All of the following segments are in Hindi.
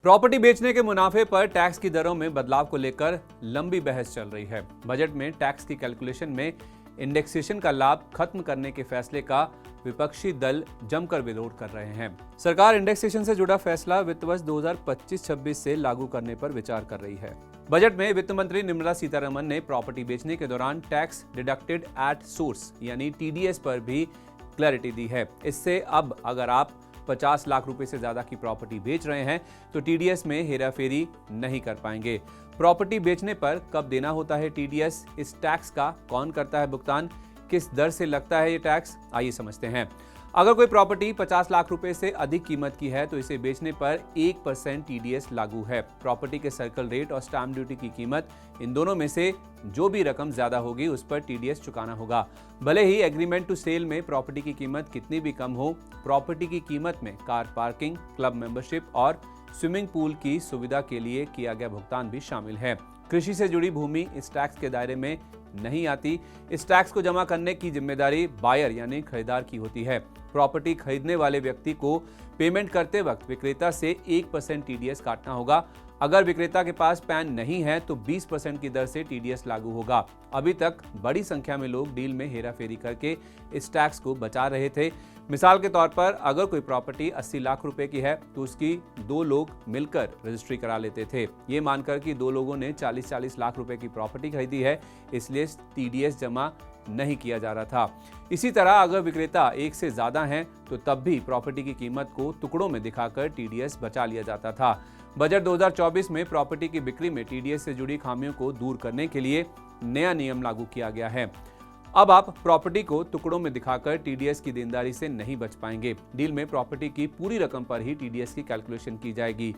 प्रॉपर्टी बेचने के मुनाफे पर टैक्स की दरों में बदलाव को लेकर लंबी बहस चल रही है। बजट में टैक्स की कैलकुलेशन में इंडेक्सेशन का लाभ खत्म करने के फैसले का विपक्षी दल जमकर विरोध कर रहे हैं। सरकार इंडेक्सेशन से जुड़ा फैसला वित्त वर्ष 2025-26 से लागू करने पर विचार कर रही है। बजट में वित्त मंत्री निर्मला सीतारमण ने प्रॉपर्टी बेचने के दौरान टैक्स डिडक्टेड एट सोर्स यानी टीडीएस पर भी क्लैरिटी दी है। इससे अब अगर आप 50 लाख रुपए से ज्यादा की प्रॉपर्टी बेच रहे हैं तो टीडीएस में हेराफेरी नहीं कर पाएंगे। प्रॉपर्टी बेचने पर कब देना होता है टीडीएस, इस टैक्स का कौन करता है भुगतान, किस दर से लगता है ये टैक्स, आइए समझते हैं। अगर कोई प्रॉपर्टी 50 लाख रुपए से अधिक कीमत की है तो इसे बेचने पर 1% टीडीएस लागू है। प्रॉपर्टी के सर्कल रेट और स्टैंप ड्यूटी की कीमत, इन दोनों में से जो भी रकम ज्यादा होगी उस पर टीडीएस चुकाना होगा। भले ही एग्रीमेंट टू सेल में प्रॉपर्टी की कीमत कितनी भी कम हो, प्रॉपर्टी की कीमत में कार पार्किंग, क्लब मेंबरशिप और स्विमिंग पूल की सुविधा के लिए किया गया भुगतान भी शामिल है। कृषि से जुड़ी भूमि इस टैक्स के दायरे में नहीं आती। इस टैक्स को जमा करने की जिम्मेदारी बायर यानी खरीदार की होती है। प्रॉपर्टी खरीदने वाले व्यक्ति को पेमेंट करते वक्त विक्रेता से 1% टीडीएस काटना होगा। अगर विक्रेता के पास पैन नहीं है तो 20% की दर से टीडीएस लागू होगा। अभी तक बड़ी संख्या में लोग डील में हेराफेरी करके इस टैक्स को बचा रहे थे। मिसाल के तौर पर अगर कोई प्रॉपर्टी 80 लाख रुपए की है तो उसकी 2 लोग मिलकर रजिस्ट्री करा लेते थे, ये मानकर कि 2 लोगों ने 40-40 लाख रुपए की प्रॉपर्टी खरीदी है, इसलिए टीडीएस जमा नहीं किया जा रहा था। इसी तरह अगर विक्रेता एक से ज्यादा हैं तो तब भी प्रॉपर्टी की कीमत को टुकड़ों में दिखाकर टीडीएस बचा लिया जाता था। बजट 2024 में प्रॉपर्टी की बिक्री में टीडीएस से जुड़ी खामियों को दूर करने के लिए नया नियम लागू किया गया है। अब आप प्रॉपर्टी को टुकड़ों में दिखाकर टीडीएस की देनदारी से नहीं बच पाएंगे। डील में प्रॉपर्टी की पूरी रकम पर ही टीडीएस की कैलकुलेशन की जाएगी,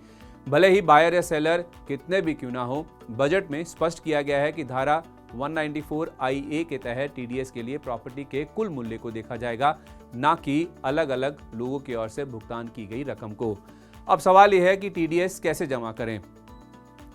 भले ही बायर या सेलर कितने भी क्यों ना हो। बजट में स्पष्ट किया गया है कि धारा 194IA के तहत टीडीएस के लिए प्रॉपर्टी के कुल मूल्य को देखा जाएगा, ना कि अलग अलग लोगों की ओर से भुगतान की गई रकम को। अब सवाल यह है कि टीडीएस कैसे जमा करें।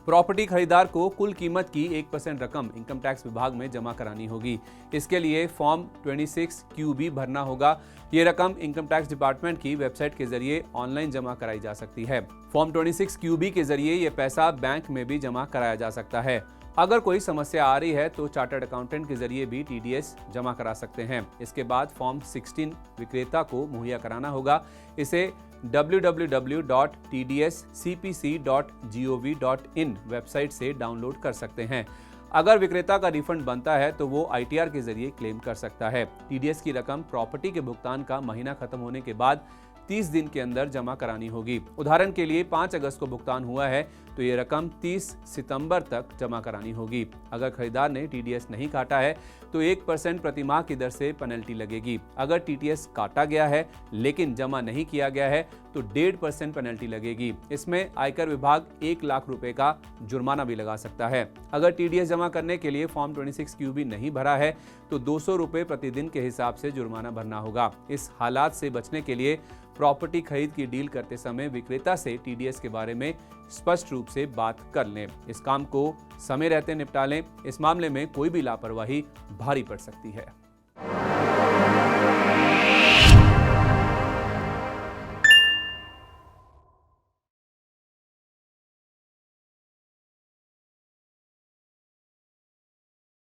प्रॉपर्टी खरीदार को कुल कीमत की 1% रकम इनकम टैक्स विभाग में जमा करानी होगी। इसके लिए फॉर्म 26QB भरना होगा। ये रकम इनकम टैक्स डिपार्टमेंट की वेबसाइट के जरिए ऑनलाइन जमा कराई जा सकती है। फॉर्म 26QB के जरिए ये पैसा बैंक में भी जमा कराया जा सकता है। अगर कोई समस्या आ रही है तो चार्टर्ड अकाउंटेंट के जरिए भी टीडीएस जमा करा सकते हैं। इसके बाद फॉर्म 16 विक्रेता को मुहैया कराना होगा। इसे www.tdscpc.gov.in वेबसाइट से डाउनलोड कर सकते हैं। अगर विक्रेता का रिफंड बनता है तो वो आईटीआर के जरिए क्लेम कर सकता है। टीडीएस की रकम प्रॉपर्टी के भुगतान का महीना खत्म होने के बाद 30 दिन के अंदर जमा करानी होगी। उदाहरण के लिए 5 अगस्त को भुगतान हुआ है तो ये रकम 30 सितंबर तक जमा करानी होगी। अगर खरीदार ने टीडीएस नहीं काटा है तो 1% प्रति माह की दर से पेनल्टी लगेगी। अगर टीडीएस काटा गया है लेकिन जमा नहीं किया गया है तो 1.5% पेनल्टी लगेगी। इसमें आयकर विभाग 1 लाख रुपए का जुर्माना भी लगा सकता है। अगर टीडीएस जमा करने के लिए फॉर्म 26QB नहीं भरा है तो 200 रुपए प्रतिदिन के हिसाब से जुर्माना भरना होगा। इस हालात से बचने के लिए प्रॉपर्टी खरीद की डील करते समय विक्रेता से टीडीएस के बारे में स्पष्ट रूप से बात कर लें। इस काम को समय रहते निपटा लें। इस मामले में कोई भी लापरवाही भारी पड़ सकती है।